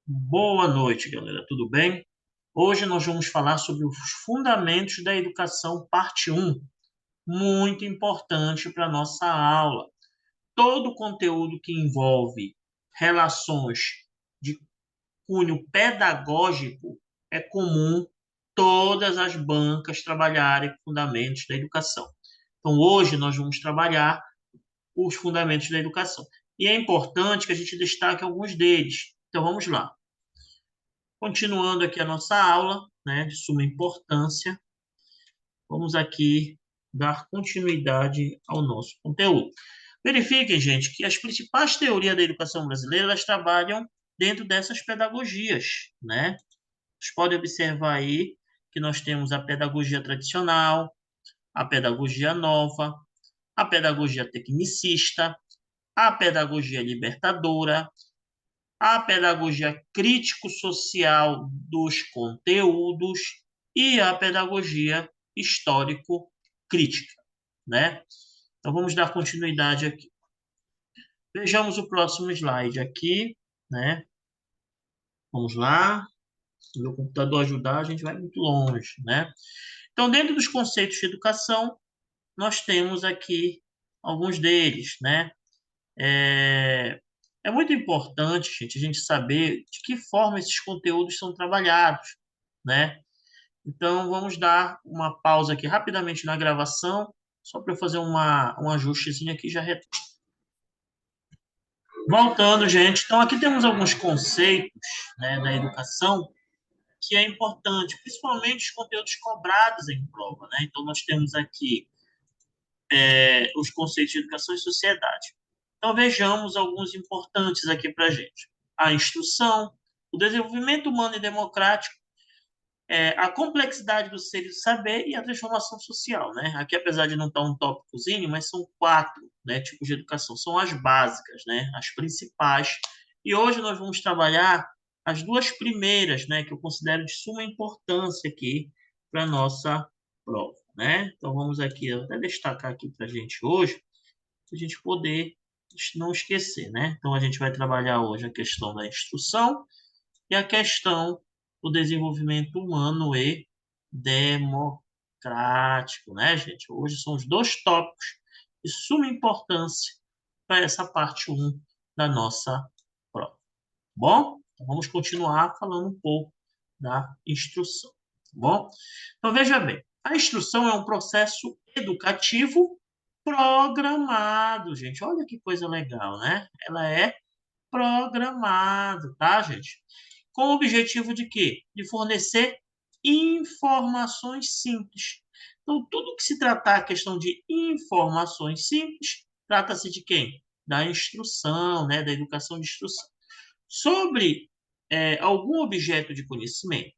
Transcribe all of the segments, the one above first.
Boa noite, galera. Tudo bem? Hoje nós vamos falar sobre os fundamentos da educação, parte um, muito importante para a nossa aula. Todo o conteúdo que envolve relações de cunho pedagógico é comum todas as bancas trabalharem com fundamentos da educação. Então, hoje nós vamos trabalhar os fundamentos da educação. E é importante que a gente destaque alguns deles. Então, vamos lá. Continuando aqui a nossa aula, né, de suma importância, vamos aqui dar continuidade ao nosso conteúdo. Verifiquem, gente, que as principais teorias da educação brasileira, elas trabalham dentro dessas pedagogias, né? Vocês podem observar aí que nós temos a pedagogia tradicional, a pedagogia nova, a pedagogia tecnicista, a pedagogia libertadora, a pedagogia crítico-social dos conteúdos e a pedagogia histórico-crítica, né? Então, vamos dar continuidade aqui. Vejamos o próximo slide aqui, né? Vamos lá. Se o meu computador ajudar, a gente vai muito longe, né? Então, dentro dos conceitos de educação, nós temos aqui alguns deles, né? É muito importante, gente, a gente saber de que forma esses conteúdos são trabalhados, né? Então, vamos dar uma pausa aqui rapidamente na gravação, só para eu fazer um ajustezinho aqui já retorno. Voltando, gente. Então, aqui temos alguns conceitos, né, da educação que é importante, principalmente os conteúdos cobrados em prova, né? Então, nós temos aqui os conceitos de educação e sociedade. Então, vejamos alguns importantes aqui para a gente. A instrução, o desenvolvimento humano e democrático, a complexidade do ser e do saber e a transformação social, né? Aqui, apesar de não estar um tópicozinho, mas são quatro, né, tipos de educação. São as básicas, né, as principais. E hoje nós vamos trabalhar as duas primeiras, né, que eu considero de suma importância aqui para a nossa prova, né? Então, vamos aqui até destacar aqui para a gente hoje, para a gente poder não esquecer, né? Então, a gente vai trabalhar hoje a questão da instrução e a questão do desenvolvimento humano e democrático, né, gente? Hoje são os dois tópicos de suma importância para essa parte um da nossa prova. Bom, então vamos continuar falando um pouco da instrução, tá bom? Então veja bem, a instrução é um processo educativo programado, gente. Olha que coisa legal, né? Ela é programado, tá, gente? Com o objetivo de quê? De fornecer informações simples. Então, tudo que se tratar a questão de informações simples, trata-se de quem? Da instrução, né? Da educação de instrução. Sobre algum objeto de conhecimento.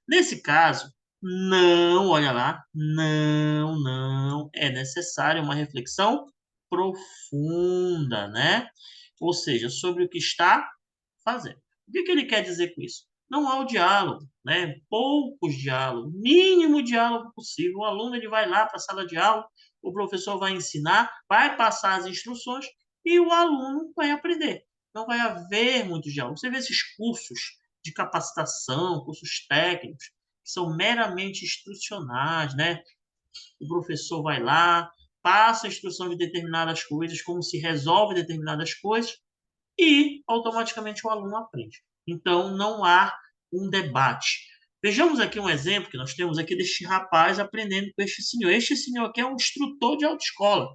Nesse caso, não, olha lá, não é necessária uma reflexão profunda, né? Ou seja, sobre o que está fazendo. O que ele quer dizer com isso? Não há o diálogo, né? Poucos diálogos, mínimo diálogo possível. O aluno ele vai lá para a sala de aula, o professor vai ensinar, vai passar as instruções e o aluno vai aprender. Não vai haver muito diálogo. Você vê esses cursos de capacitação, cursos técnicos, que são meramente instrucionais, né? O professor vai lá, passa a instrução de determinadas coisas, como se resolve determinadas coisas, e automaticamente o aluno aprende. Então, não há um debate. Vejamos aqui um exemplo que nós temos aqui deste rapaz aprendendo com este senhor. Este senhor aqui é um instrutor de autoescola.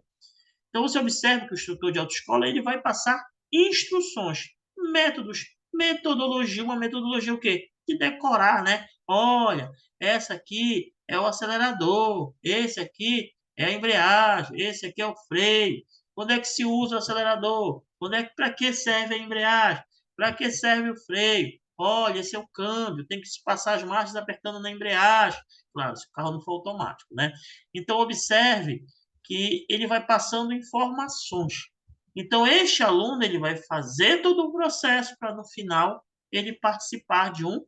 Então, você observa que o instrutor de autoescola ele vai passar instruções, métodos, metodologia. Uma metodologia o quê? De decorar, né? Olha, essa aqui é o acelerador, esse aqui é a embreagem, esse aqui é o freio. Quando é que se usa o acelerador? Para que serve a embreagem? Para que serve o freio? Olha, esse é o câmbio, tem que se passar as marchas apertando na embreagem. Claro, se o carro não for automático, né? Então, observe que ele vai passando informações. Então, este aluno ele vai fazer todo o processo para, no final, ele participar de um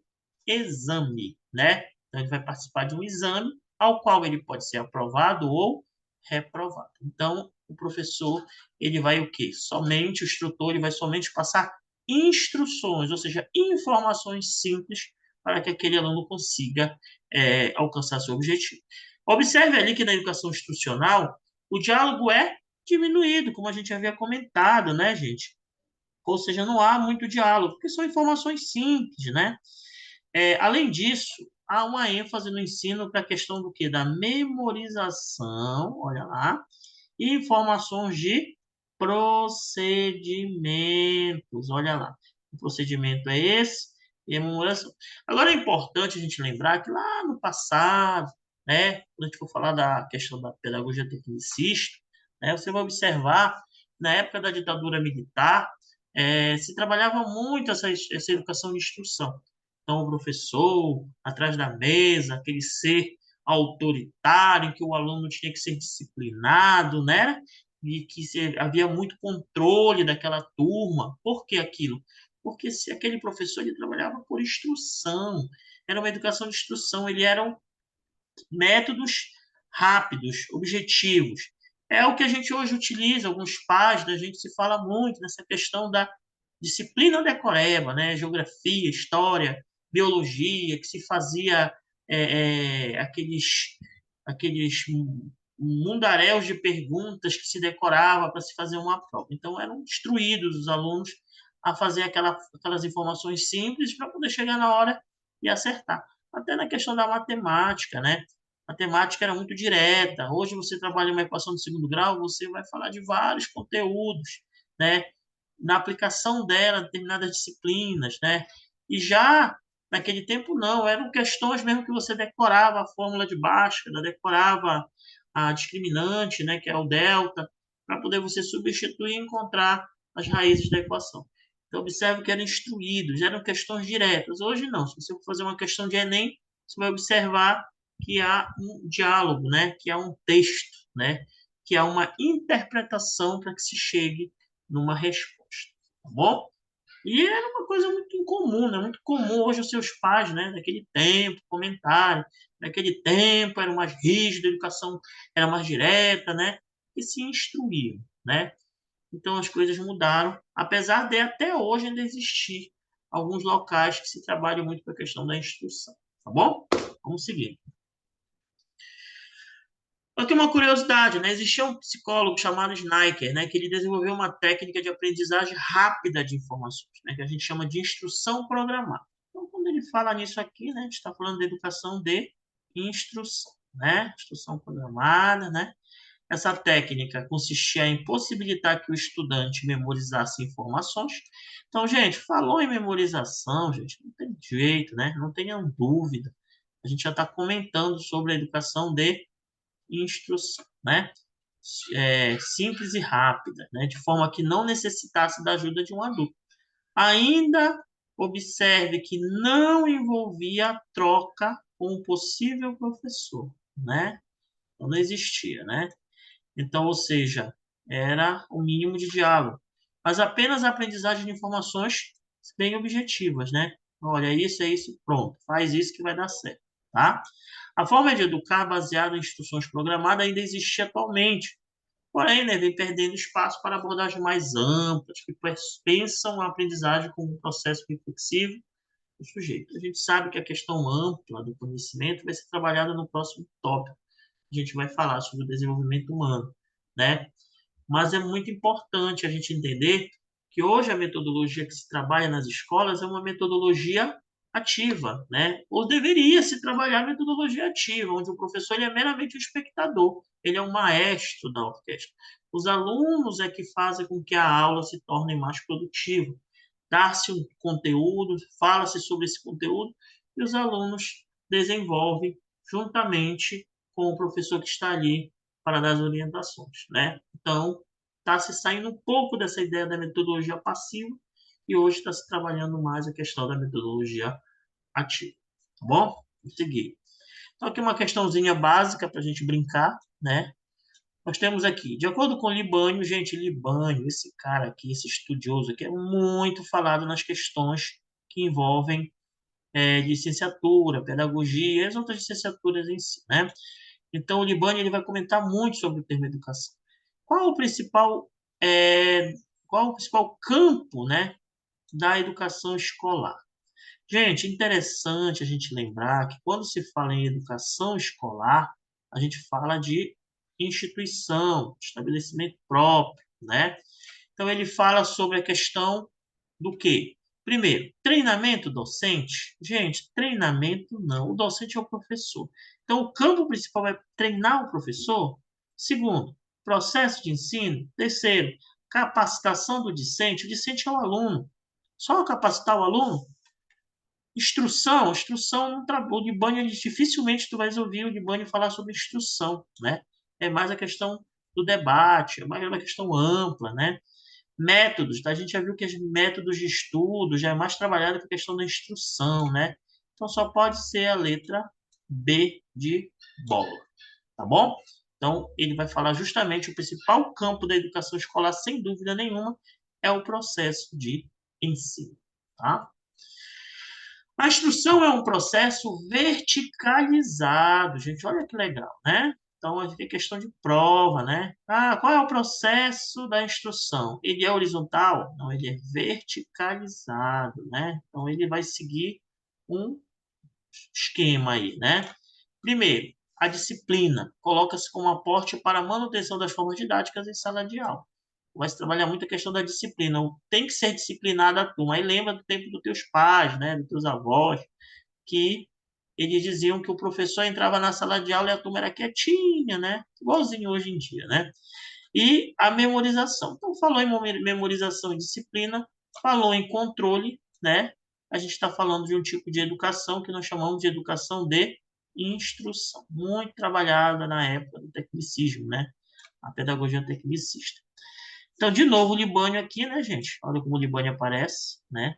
exame, né? Então, ele vai participar de um exame ao qual ele pode ser aprovado ou reprovado. Então, o professor, ele vai o quê? Somente, o instrutor, ele vai somente passar instruções, ou seja, informações simples para que aquele aluno consiga alcançar seu objetivo. Observe ali que na educação institucional o diálogo é diminuído, como a gente havia comentado, né, gente? Ou seja, não há muito diálogo, porque são informações simples, né? Além disso, há uma ênfase no ensino para a questão do quê? Da memorização, olha lá, e informações de procedimentos, olha lá. O procedimento é esse, e a memorização. Agora é importante a gente lembrar que lá no passado, né, quando a gente for falar da questão da pedagogia tecnicista, né, você vai observar, na época da ditadura militar, se trabalhava muito essa educação de instrução. Então, o professor, atrás da mesa, aquele ser autoritário, em que o aluno tinha que ser disciplinado, né? E que havia muito controle daquela turma. Por que aquilo? Porque se aquele professor ele trabalhava por instrução, era uma educação de instrução, ele eram métodos rápidos, objetivos. É o que a gente hoje utiliza, alguns pais, a gente se fala muito nessa questão da disciplina decoreba, né? Geografia, história, biologia, que se fazia aqueles mundaréus de perguntas que se decorava para se fazer uma prova. Então, eram instruídos os alunos a fazer aquelas informações simples para poder chegar na hora e acertar. Até na questão da matemática, né? A matemática era muito direta. Hoje você trabalha uma equação de segundo grau, você vai falar de vários conteúdos, né? Na aplicação dela, determinadas disciplinas, né? E já naquele tempo não, eram questões mesmo que você decorava a fórmula de Bhaskara, decorava a discriminante, né, que é o delta, para poder você substituir e encontrar as raízes da equação. Então, observe que eram instruídos, eram questões diretas. Hoje não, se você for fazer uma questão de Enem, você vai observar que há um diálogo, né, que há um texto, né, que há uma interpretação para que se chegue numa resposta, tá bom? E era uma coisa muito incomum, né? Muito comum hoje os seus pais, né? Naquele tempo, comentário, naquele tempo era mais rígido, a educação era mais direta, né? E se instruíam, né? Então as coisas mudaram, apesar de até hoje ainda existir alguns locais que se trabalham muito com a questão da instrução, tá bom? Vamos seguir. Só que uma curiosidade, né? Existia um psicólogo chamado Schneiker, né? Que ele desenvolveu uma técnica de aprendizagem rápida de informações, né? Que a gente chama de instrução programada. Então, quando ele fala nisso aqui, né? A gente está falando de educação de instrução, né? Instrução programada, né? Essa técnica consistia em possibilitar que o estudante memorizasse informações. Então, gente, falou em memorização, gente, não tem jeito, né? Não tenham dúvida. A gente já está comentando sobre a educação de instrução, né? Simples e rápida, né? De forma que não necessitasse da ajuda de um adulto. Ainda observe que não envolvia a troca com o possível professor, né? Então, não existia, né? Então, ou seja, era o mínimo de diálogo, mas apenas a aprendizagem de informações bem objetivas, né? Olha, é isso, pronto, faz isso que vai dar certo, tá? A forma de educar baseada em instruções programadas ainda existe atualmente, porém, né, vem perdendo espaço para abordagens mais amplas, que pensam a aprendizagem como um processo reflexivo do sujeito. A gente sabe que a questão ampla do conhecimento vai ser trabalhada no próximo tópico. A gente vai falar sobre o desenvolvimento humano, né? Mas é muito importante a gente entender que hoje a metodologia que se trabalha nas escolas é uma metodologia ativa, né? Ou deveria se trabalhar a metodologia ativa, onde o professor ele é meramente um espectador, ele é um maestro da orquestra. Os alunos é que fazem com que a aula se torne mais produtiva. Dá-se um conteúdo, fala-se sobre esse conteúdo e os alunos desenvolvem juntamente com o professor que está ali para dar as orientações, né? Então, está se saindo um pouco dessa ideia da metodologia passiva e hoje está se trabalhando mais a questão da metodologia ativa, tá bom? Vou seguir. Então, aqui uma questãozinha básica para a gente brincar, né? Nós temos aqui, de acordo com Libânio, gente, Libânio, esse cara aqui, esse estudioso aqui, é muito falado nas questões que envolvem licenciatura, pedagogia e as outras licenciaturas em si, né? Então, o Libânio ele vai comentar muito sobre o termo educação. Qual o principal, é, qual o principal campo, né, da educação escolar. Gente, interessante a gente lembrar que quando se fala em educação escolar, a gente fala de instituição, estabelecimento próprio, né? Então, ele fala sobre a questão do quê? Primeiro, treinamento docente. Gente, treinamento não. O docente é o professor. Então, o campo principal é treinar o professor. Segundo, processo de ensino. Terceiro, capacitação do discente. O discente é o aluno. Só capacitar o aluno? Instrução, o Libânio, dificilmente tu vais ouvir o Libânio falar sobre instrução, né? É mais a questão do debate, é mais uma questão ampla, né? Métodos, tá? A gente já viu que os métodos de estudo já é mais trabalhado que a questão da instrução, né? Então só pode ser a letra B de bola, tá bom? Então ele vai falar justamente o principal campo da educação escolar, sem dúvida nenhuma, é o processo de ensino, tá? A instrução é um processo verticalizado, gente. Olha que legal, né? Então, a gente tem questão de prova, né? Ah, qual é o processo da instrução? Ele é horizontal? Não, ele é verticalizado, né? Então, ele vai seguir um esquema aí, né? Primeiro, a disciplina coloca-se como aporte para a manutenção das formas didáticas em sala de aula. Vai se trabalhar muito a questão da disciplina. Tem que ser disciplinada a turma. Aí lembra do tempo dos teus pais, né? Dos teus avós, que eles diziam que o professor entrava na sala de aula e a turma era quietinha, né? Igualzinho hoje em dia, né? E a memorização. Então, falou em memorização e disciplina, falou em controle, né? A gente está falando de um tipo de educação que nós chamamos de educação de instrução, muito trabalhada na época do tecnicismo, né? A pedagogia tecnicista. Então, de novo, o Libânio aqui, né, gente? Olha como o Libânio aparece, né?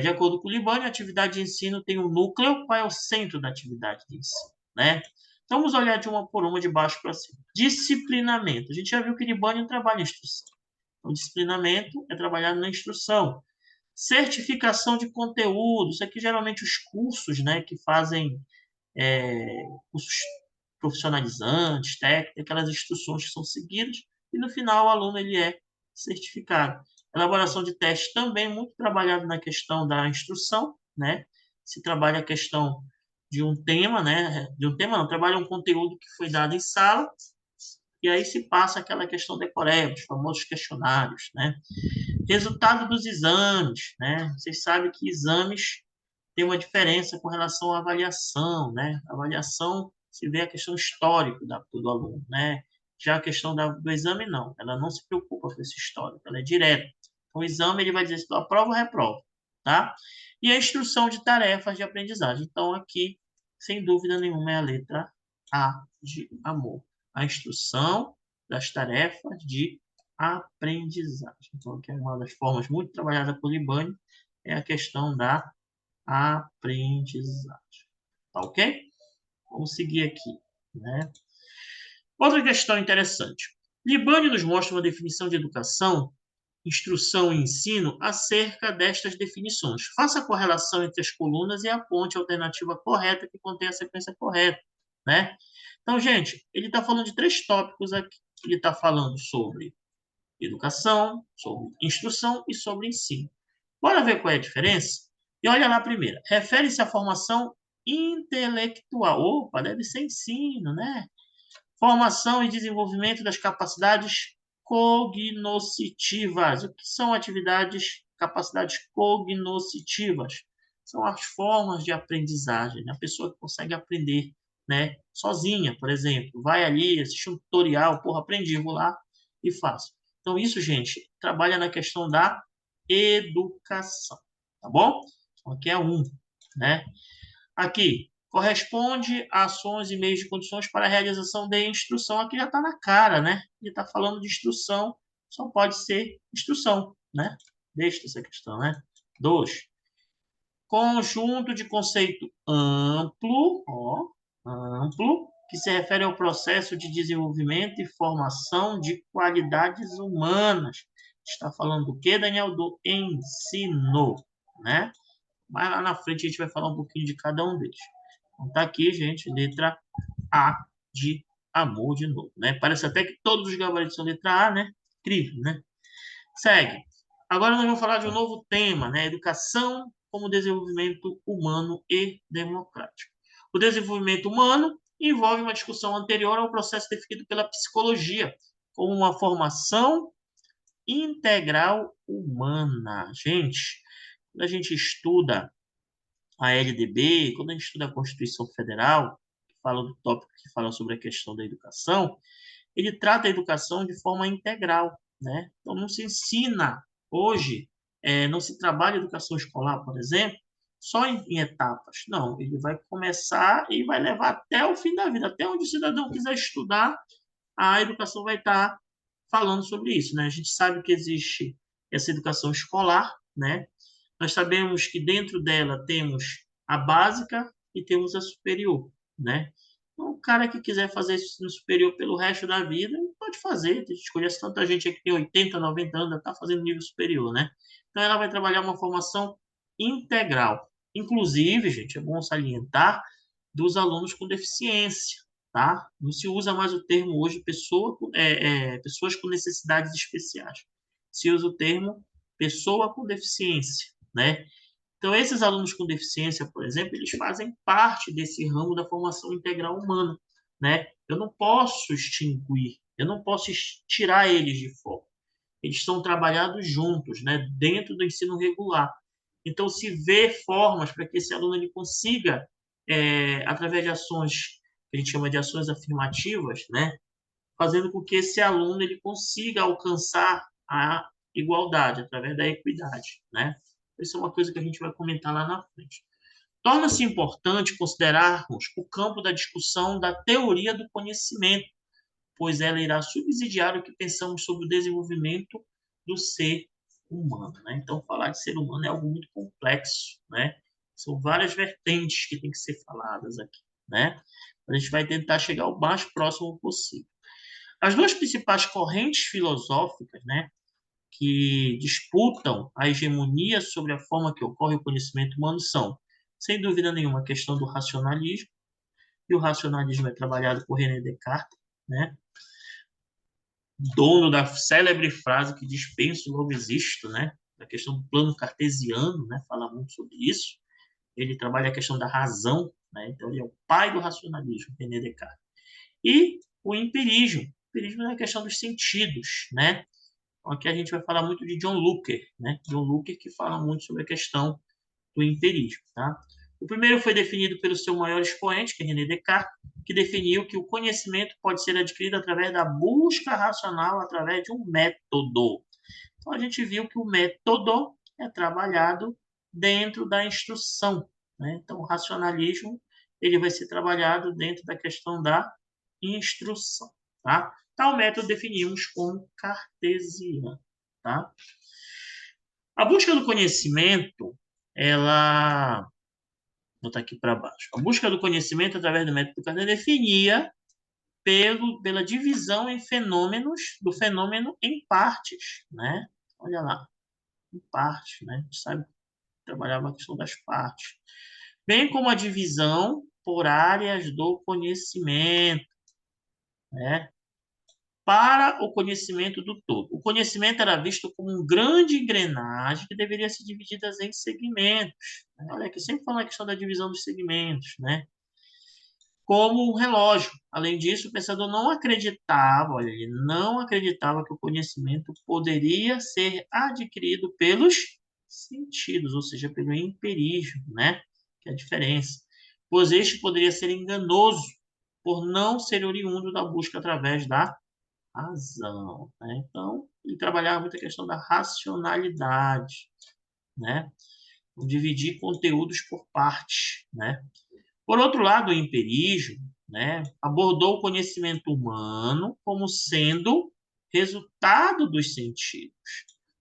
De acordo com o Libânio, a atividade de ensino tem um núcleo. Qual é o centro da atividade de ensino, né? Então, vamos olhar de uma por uma, de baixo para cima. Disciplinamento. A gente já viu que Libânio trabalha em instrução. Então, disciplinamento é trabalhado na instrução. Certificação de conteúdo. Isso aqui, geralmente, os cursos, né, que fazem cursos profissionalizantes, técnicos, aquelas instruções que são seguidas, e no final o aluno ele é certificado. Elaboração de testes também muito trabalhado na questão da instrução, né? Se trabalha a questão de um tema, né? De um tema não, trabalha um conteúdo que foi dado em sala, e aí se passa aquela questão decoreba, os famosos questionários, né? Resultado dos exames, né? Vocês sabem que exames tem uma diferença com relação à avaliação, né? A avaliação se vê a questão histórica do aluno, né? Já a questão do exame, não. Ela não se preocupa com esse histórico, ela é direta. Então, o exame, ele vai dizer se tu aprova ou reprova, tá? E a instrução de tarefas de aprendizagem. Então, aqui, sem dúvida nenhuma, é a letra A de amor. A instrução das tarefas de aprendizagem. Então, aqui é uma das formas muito trabalhada por Libânio, é a questão da aprendizagem. Tá ok? Vamos seguir aqui, né? Outra questão interessante. Libânio nos mostra uma definição de educação, instrução e ensino acerca destas definições. Faça a correlação entre as colunas e aponte a alternativa correta que contém a sequência correta, né? Então, gente, ele está falando de três tópicos aqui. Ele está falando sobre educação, sobre instrução e sobre ensino. Bora ver qual é a diferença? E olha lá primeiro. Refere-se à formação intelectual. Opa, deve ser ensino, né? Formação e desenvolvimento das capacidades cognoscitivas. O que são capacidades cognoscitivas? São as formas de aprendizagem, né? A pessoa que consegue aprender, né? Sozinha, por exemplo. Vai ali, assiste um tutorial, porra, aprendi, vou lá e faço. Então, isso, gente, trabalha na questão da educação, tá bom? Então, aqui é um, né? Aqui, corresponde a ações e meios de condições para a realização de instrução. Aqui já está na cara, né? Ele está falando de instrução, só pode ser instrução, né? Deixa essa questão, né? 2. Conjunto de conceito amplo, ó, amplo, que se refere ao processo de desenvolvimento e formação de qualidades humanas. Está falando do quê, Daniel? Do ensino, né? Mas lá na frente a gente vai falar um pouquinho de cada um deles. Então tá aqui, gente, letra A de amor de novo, né? Parece até que todos os gabaritos são letra A, né? Incrível, né? Segue. Agora nós vamos falar de um novo tema, né? Educação como desenvolvimento humano e democrático. O desenvolvimento humano envolve uma discussão anterior ao processo definido pela psicologia, como uma formação integral humana. Gente, quando a gente estuda a LDB, quando a gente estuda a Constituição Federal, que fala do tópico que fala sobre a questão da educação, ele trata a educação de forma integral, né? Então, não se ensina hoje, não se trabalha educação escolar, por exemplo, só em etapas. Não, ele vai começar e vai levar até o fim da vida, até onde o cidadão quiser estudar, a educação vai estar falando sobre isso, né? A gente sabe que existe essa educação escolar, né? Nós sabemos que dentro dela temos a básica e temos a superior, né? Então, o cara que quiser fazer ensino superior pelo resto da vida, pode fazer. A gente conhece tanta gente aqui que tem 80, 90 anos, está fazendo nível superior, né? Então, ela vai trabalhar uma formação integral. Inclusive, gente, é bom salientar dos alunos com deficiência, tá? Não se usa mais o termo hoje pessoas com necessidades especiais. Se usa o termo pessoa com deficiência, né? Então, esses alunos com deficiência, por exemplo, eles fazem parte desse ramo da formação integral humana, né? Eu não posso extinguir, eu não posso tirar eles de foco. Eles estão trabalhados juntos, né? Dentro do ensino regular. Então, se vê formas para que esse aluno ele consiga, através de ações que a gente chama de ações afirmativas, né? Fazendo com que esse aluno ele consiga alcançar a igualdade através da equidade, né? Isso é uma coisa que a gente vai comentar lá na frente. Torna-se importante considerarmos o campo da discussão da teoria do conhecimento, pois ela irá subsidiar o que pensamos sobre o desenvolvimento do ser humano, né? Então, falar de ser humano é algo muito complexo, né? São várias vertentes que têm que ser faladas aqui, né? A gente vai tentar chegar o mais próximo possível. As duas principais correntes filosóficas, né, que disputam a hegemonia sobre a forma que ocorre o conhecimento humano são, sem dúvida nenhuma, a questão do racionalismo, e o racionalismo é trabalhado por René Descartes, né, dono da célebre frase que diz penso, logo existo, né, a questão do plano cartesiano, né, fala muito sobre isso. Ele trabalha a questão da razão, né, então ele é o pai do racionalismo, René Descartes. E o empirismo. O empirismo é a questão dos sentidos, né? Aqui a gente vai falar muito de John Locke, né? John Locke que fala muito sobre a questão do empirismo, tá? O primeiro foi definido pelo seu maior expoente, que é René Descartes, que definiu que o conhecimento pode ser adquirido através da busca racional, através de um método. Então a gente viu que o método é trabalhado dentro da instrução, né? Então o racionalismo ele vai ser trabalhado dentro da questão da instrução, tá? Tal método definimos como cartesiano, tá? A busca do conhecimento, ela, vou botar aqui para baixo. A busca do conhecimento através do método cartesiano definia pela divisão em fenômenos do fenômeno em partes, né? Olha lá, em partes, né? A gente sabe trabalhava a questão das partes, bem como a divisão por áreas do conhecimento, né? Para o conhecimento do todo. O conhecimento era visto como um grande engrenagem que deveria ser dividida em segmentos. Olha aqui, sempre falando a questão da divisão dos segmentos, né? Como um relógio. Além disso, o pensador não acreditava, olha, ele não acreditava que o conhecimento poderia ser adquirido pelos sentidos, ou seja, pelo empirismo, né? Que é a diferença. Pois este poderia ser enganoso por não ser oriundo da busca através da razão, né? Então, ele trabalhava muito a questão da racionalidade, né? Dividir conteúdos por partes, né? Por outro lado, o empirismo, né, abordou o conhecimento humano como sendo resultado dos sentidos.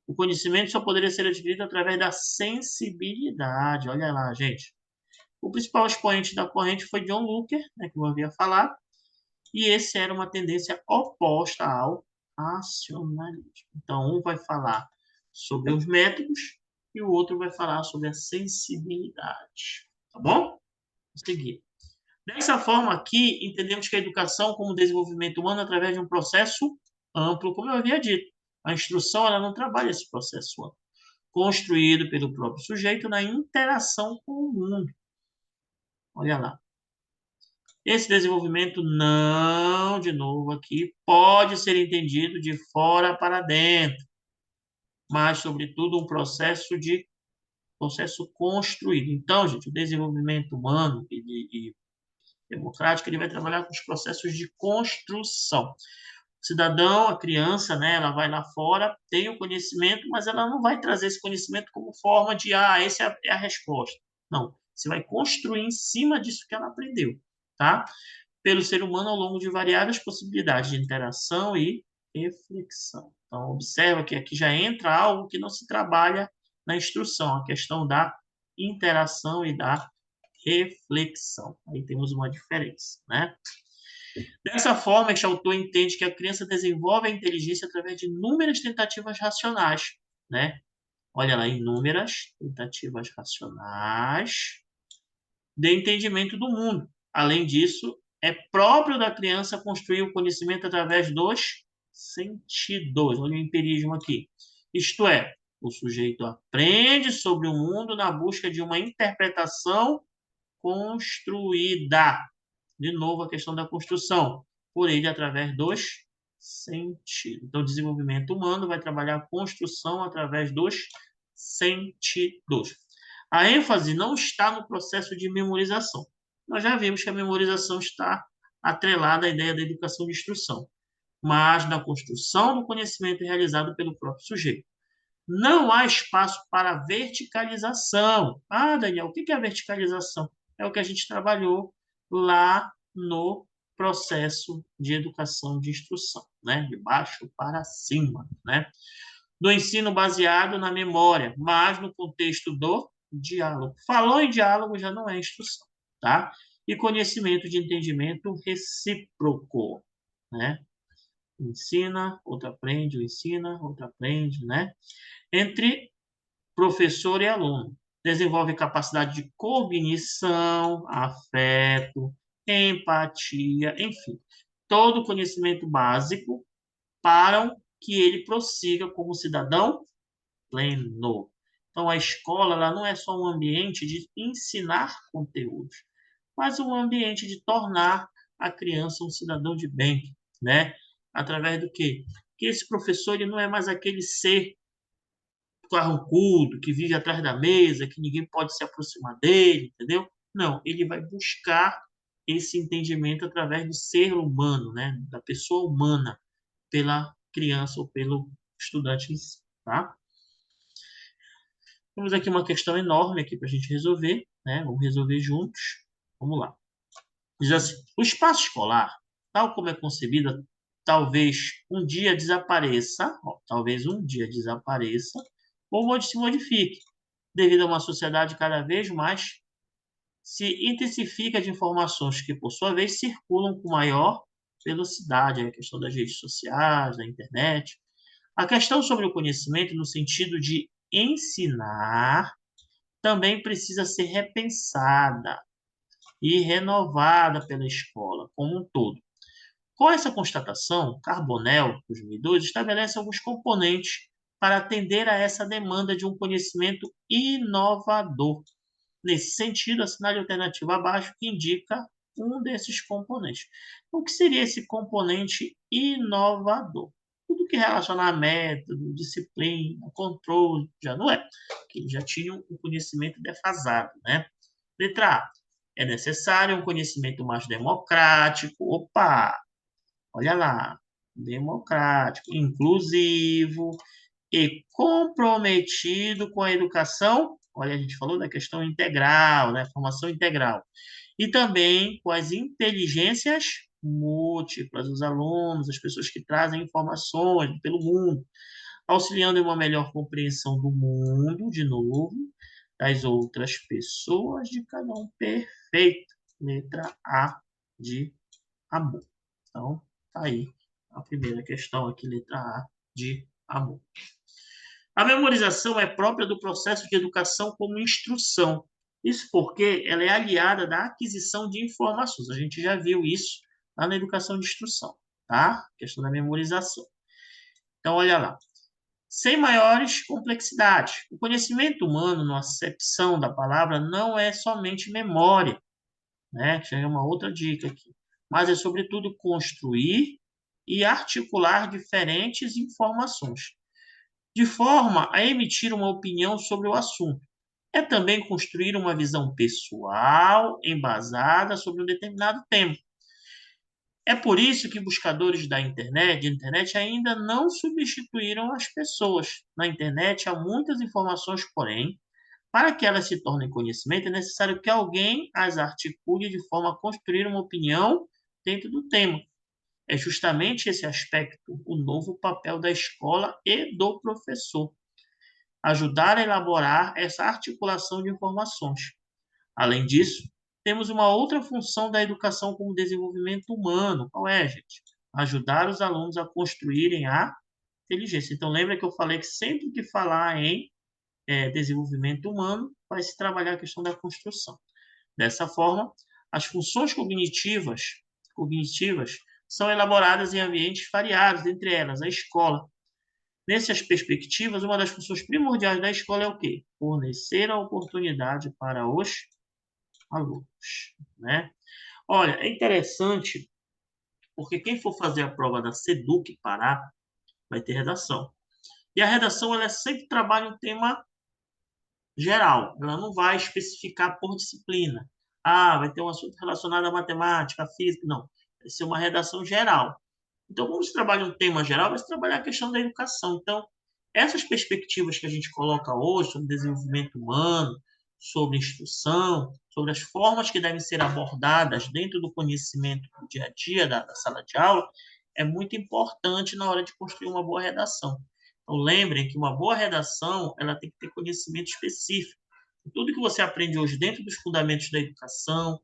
O conhecimento só poderia ser adquirido através da sensibilidade. Olha lá, gente. O principal expoente da corrente foi John Locke, né, que eu havia falado, e esse era uma tendência oposta ao racionalismo. Então, um vai falar sobre os métodos e o outro vai falar sobre a sensibilidade. Tá bom? Vamos seguir. Dessa forma aqui, entendemos que a educação como desenvolvimento humano através de um processo amplo, como eu havia dito, A instrução, ela não trabalha esse processo amplo, construído pelo próprio sujeito na interação com o mundo. Olha lá. Esse desenvolvimento não, de novo aqui, pode ser entendido de fora para dentro, mas, sobretudo, um processo construído. Então, gente, o desenvolvimento humano e democrático, ele vai trabalhar com os processos de construção. O cidadão, a criança, né, ela vai lá fora, tem o conhecimento, mas ela não vai trazer esse conhecimento como forma de, essa é a resposta. Não, você vai construir em cima disso que ela aprendeu, tá? Pelo ser humano ao longo de variadas possibilidades de interação e reflexão. Então, observa que aqui já entra algo que não se trabalha na instrução, a questão da interação e da reflexão. Aí temos uma diferença, né? Dessa forma, este autor entende que a criança desenvolve a inteligência através de inúmeras tentativas racionais, né? Olha lá, inúmeras tentativas racionais de entendimento do mundo. Além disso, é próprio da criança construir o conhecimento através dos sentidos. Olha o empirismo aqui. Isto é, o sujeito aprende sobre o mundo na busca de uma interpretação construída. De novo, a questão da construção, por ele através dos sentidos. Então, o desenvolvimento humano vai trabalhar a construção através dos sentidos. A ênfase não está no processo de memorização. Nós já vimos que a memorização está atrelada à ideia da educação de instrução, mas na construção do conhecimento realizado pelo próprio sujeito. Não há espaço para verticalização. Daniel, o que é a verticalização? É o que a gente trabalhou lá no processo de educação de instrução, né? De baixo para cima, né? Do ensino baseado na memória, mas no contexto do diálogo. Falou em diálogo, já não é instrução, tá? E conhecimento de entendimento recíproco, né? Ensina, outro aprende, outro aprende, né? Entre professor e aluno. Desenvolve capacidade de cognição, afeto, empatia, enfim, todo o conhecimento básico para que ele prossiga como cidadão pleno. Então, a escola ela não é só um ambiente de ensinar conteúdos, mas um ambiente de tornar a criança um cidadão de bem, né? Através do quê? Que esse professor ele não é mais aquele ser carrancudo, que vive atrás da mesa, que ninguém pode se aproximar dele, entendeu? Não, ele vai buscar esse entendimento através do ser humano, né? Da pessoa humana, pela criança ou pelo estudante em si, tá? Temos aqui uma questão enorme aqui para a gente resolver, né? Vamos resolver juntos. Vamos lá. Diz assim: o espaço escolar, tal como é concebida, talvez um dia desapareça, talvez um dia desapareça, ou se modifique, devido a uma sociedade cada vez mais se intensifica de informações que, por sua vez, circulam com maior velocidade, a questão das redes sociais, da internet. A questão sobre o conhecimento, no sentido de ensinar, também precisa ser repensada e renovada pela escola como um todo. Com essa constatação, Carbonell, 2002, estabelece alguns componentes para atender a essa demanda de um conhecimento inovador. Nesse sentido, assinale a alternativa abaixo que indica um desses componentes. O que seria esse componente inovador? Tudo que relacionar a método, disciplina, controle, já não é, porque eles já tinham um conhecimento defasado, né? Letra A. É necessário um conhecimento mais democrático. Opa! Olha lá. Democrático, inclusivo e comprometido com a educação. Olha, a gente falou da questão integral, né? Formação integral. E também com as inteligências múltiplas, os alunos, as pessoas que trazem informações pelo mundo, auxiliando em uma melhor compreensão do mundo, de novo, das outras pessoas, de cada um. Perfeito. Letra A de amor. Então, tá aí a primeira questão aqui, letra A de amor. A memorização é própria do processo de educação como instrução. Isso porque ela é aliada da aquisição de informações. A gente já viu isso lá na educação de instrução, tá? A questão da memorização. Então, olha lá. sem maiores complexidades. O conhecimento humano, na acepção da palavra, não é somente memória, né? Que é uma outra dica aqui, mas é sobretudo construir e articular diferentes informações, de forma a emitir uma opinião sobre o assunto. É também construir uma visão pessoal, embasada sobre um determinado tema. É por isso que buscadores da internet ainda não substituíram as pessoas. Na internet há muitas informações, porém, para que elas se tornem conhecimento, é necessário que alguém as articule de forma a construir uma opinião dentro do tema. É justamente esse aspecto o novo papel da escola e do professor: ajudar a elaborar essa articulação de informações. Além disso, temos uma outra função da educação como desenvolvimento humano. Qual é, gente? Ajudar os alunos a construírem a inteligência. Então, lembra que eu falei que sempre que falar em desenvolvimento humano, vai se trabalhar a questão da construção. Dessa forma, as funções cognitivas são elaboradas em ambientes variados, entre elas a escola. Nessas perspectivas, uma das funções primordiais da escola é o quê? Fornecer a oportunidade para os alunos, né? Olha, é interessante porque quem for fazer a prova da SEDUC Pará vai ter redação. E a redação ela sempre trabalha um tema geral, ela não vai especificar por disciplina. Ah, vai ter um assunto relacionado à matemática, à física, não. Vai ser uma redação geral. Então, quando se trabalha um tema geral, vai se trabalhar a questão da educação. Então, essas perspectivas que a gente coloca hoje sobre desenvolvimento humano, sobre instrução, sobre as formas que devem ser abordadas dentro do conhecimento do dia a dia da sala de aula, é muito importante na hora de construir uma boa redação. Então, lembrem que uma boa redação ela tem que ter conhecimento específico. Tudo que você aprende hoje dentro dos fundamentos da educação,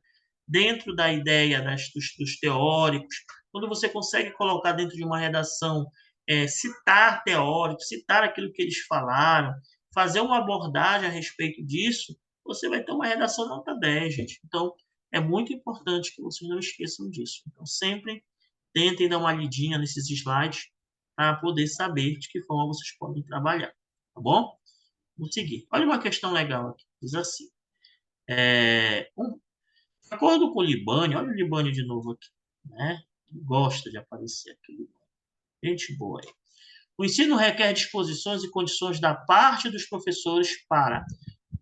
dentro da ideia dos teóricos, quando você consegue colocar dentro de uma redação, citar teóricos, citar aquilo que eles falaram, fazer uma abordagem a respeito disso, você vai ter uma redação nota 10, gente. Então, é muito importante que vocês não esqueçam disso. Então, sempre tentem dar uma lidinha nesses slides para poder saber de que forma vocês podem trabalhar, tá bom? Vamos seguir. Olha uma questão legal aqui. Diz assim, de acordo com o Libânio, olha o Libânio de novo aqui, né? Gosta de aparecer aqui. Gente boa aí. O ensino requer disposições e condições da parte dos professores para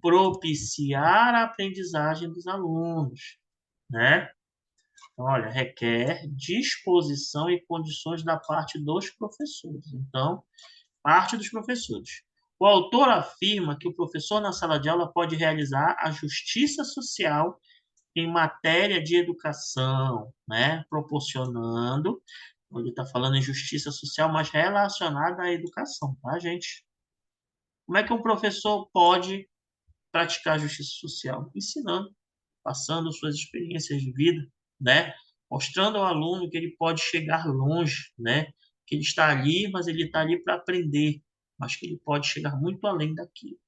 propiciar a aprendizagem dos alunos, né? Então, olha, requer disposição e condições da parte dos professores. Então, parte dos professores. O autor afirma que o professor na sala de aula pode realizar a justiça social em matéria de educação, né? Proporcionando, ele está falando em justiça social, mas relacionada à educação, tá, gente? Como é que um professor pode praticar justiça social? Ensinando, passando suas experiências de vida, né? Mostrando ao aluno que ele pode chegar longe, né? Que ele está ali, mas ele está ali para aprender, mas que ele pode chegar muito além daquilo.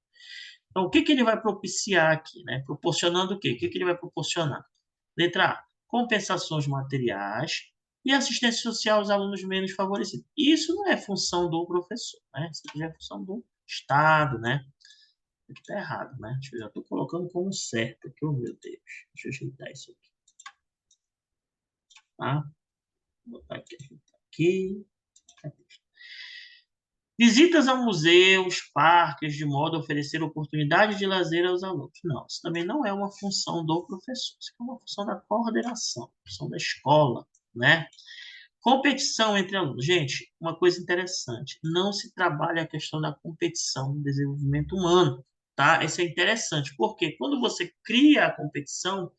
Então, o que que ele vai propiciar aqui, né? Proporcionando o quê? O que que ele vai proporcionar? Letra A, compensações materiais e assistência social aos alunos menos favorecidos. Isso não é função do professor, né? Isso aqui já é função do Estado, né? Aqui está errado, né? Acho que eu já estou colocando como certo aqui, oh meu Deus. Deixa eu ajeitar isso aqui, tá? Vou botar aqui, ajeitar aqui. Visitas a museus, parques, de modo a oferecer oportunidades de lazer aos alunos. Não, isso também não é uma função do professor, isso é uma função da coordenação, função da escola, né? Competição entre alunos. Gente, uma coisa interessante, não se trabalha a questão da competição no desenvolvimento humano, tá? Isso é interessante, porque quando você cria a competição,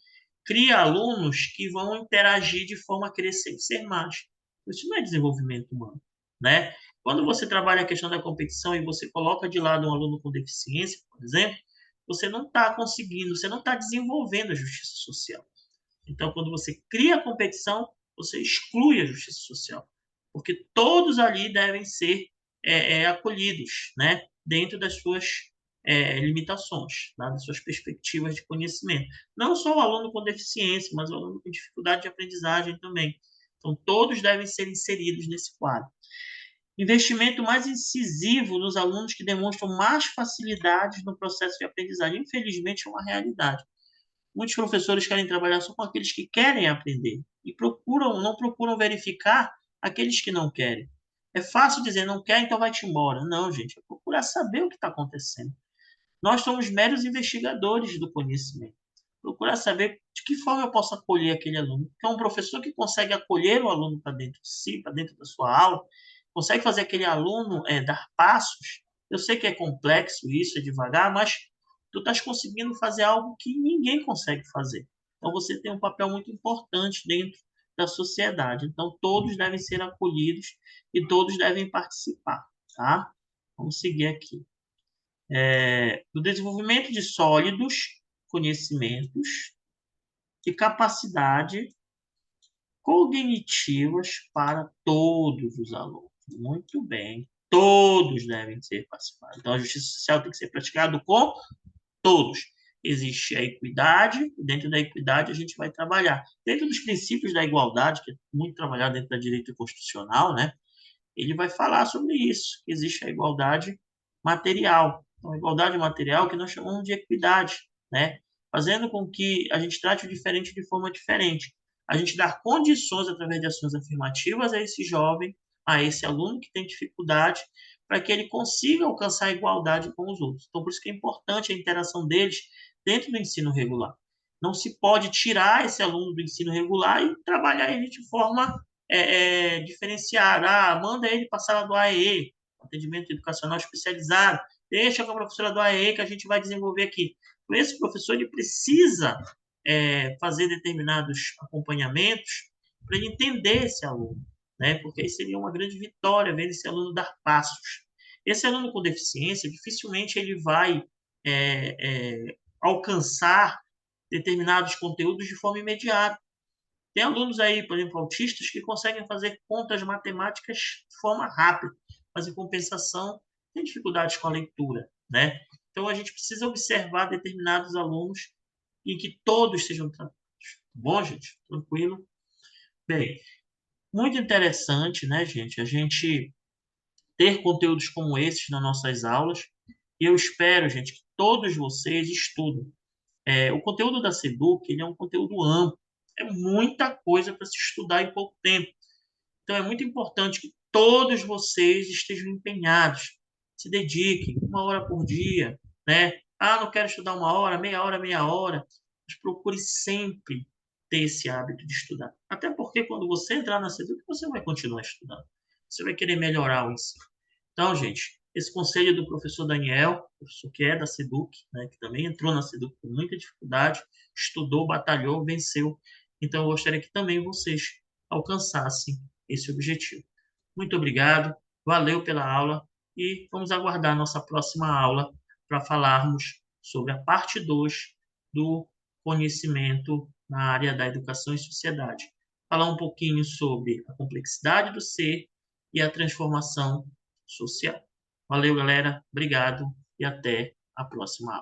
cria alunos que vão interagir de forma a crescer e ser mais. Isso não é desenvolvimento humano, né? Quando você trabalha a questão da competição e você coloca de lado um aluno com deficiência, por exemplo, você não está conseguindo, você não está desenvolvendo a justiça social. Então, quando você cria a competição, você exclui a justiça social, porque todos ali devem ser acolhidos, né, dentro das suas limitações, tá? Das suas perspectivas de conhecimento. Não só o aluno com deficiência, mas o aluno com dificuldade de aprendizagem também. Então, todos devem ser inseridos nesse quadro. Investimento mais incisivo nos alunos que demonstram mais facilidades no processo de aprendizagem. Infelizmente, é uma realidade. Muitos professores querem trabalhar só com aqueles que querem aprender e não procuram verificar aqueles que não querem. É fácil dizer, não quer, então vai-te embora. Não, gente, é procurar saber o que está acontecendo. Nós somos meros investigadores do conhecimento. Procurar saber de que forma eu posso acolher aquele aluno. Porque é um professor que consegue acolher o aluno para dentro de si, para dentro da sua aula, consegue fazer aquele aluno dar passos. Eu sei que é complexo isso, é devagar, mas tu estás conseguindo fazer algo que ninguém consegue fazer. Então você tem um papel muito importante dentro da sociedade. Então todos devem ser acolhidos e todos devem participar, tá? Vamos seguir aqui do desenvolvimento de sólidos conhecimentos e capacidade cognitivas para todos os alunos. Muito bem. Todos devem ser participados. Então, a justiça social tem que ser praticada com todos. Existe a equidade, e dentro da equidade a gente vai trabalhar. Dentro dos princípios da igualdade, que é muito trabalhado dentro da direito constitucional, né? Ele vai falar sobre isso, que existe a igualdade material. Então, a igualdade material que nós chamamos de equidade, né? Fazendo com que a gente trate o diferente de forma diferente. A gente dar condições através de ações afirmativas a esse jovem, a esse aluno que tem dificuldade, para que ele consiga alcançar a igualdade com os outros. Então, por isso que é importante a interação deles dentro do ensino regular. Não se pode tirar esse aluno do ensino regular e trabalhar ele de forma diferenciar. Manda ele para a sala do AEE, atendimento educacional especializado. Deixa com a professora do AEE que a gente vai desenvolver aqui. Então, esse professor ele precisa fazer determinados acompanhamentos para ele entender esse aluno, né? Porque aí seria uma grande vitória ver esse aluno dar passos. Esse aluno com deficiência, dificilmente ele vai alcançar determinados conteúdos de forma imediata. Tem alunos aí, por exemplo, autistas, que conseguem fazer contas matemáticas de forma rápida, mas em compensação tem dificuldades com a leitura, né? Então a gente precisa observar determinados alunos e que todos sejam tratados. Bom, gente? Tranquilo? Bem, muito interessante, né, gente? A gente ter conteúdos como esses nas nossas aulas. E eu espero, gente, que todos vocês estudem. O conteúdo da SEDUC ele é um conteúdo amplo. É muita coisa para se estudar em pouco tempo. Então, é muito importante que todos vocês estejam empenhados, se dediquem 1 hora por dia, né? Não quero estudar 1 hora, meia hora. Mas procure sempre ter esse hábito de estudar. Até porque quando você entrar na SEDUC, você vai continuar estudando. Você vai querer melhorar o ensino. Então, gente, esse conselho é do professor Daniel, professor que é da SEDUC, né, que também entrou na SEDUC com muita dificuldade, estudou, batalhou, venceu. Então, eu gostaria que também vocês alcançassem esse objetivo. Muito obrigado, valeu pela aula e vamos aguardar a nossa próxima aula para falarmos sobre a parte 2 do conhecimento na área da educação e sociedade. Falar um pouquinho sobre a complexidade do ser e a transformação social. Valeu, galera. Obrigado e até a próxima aula.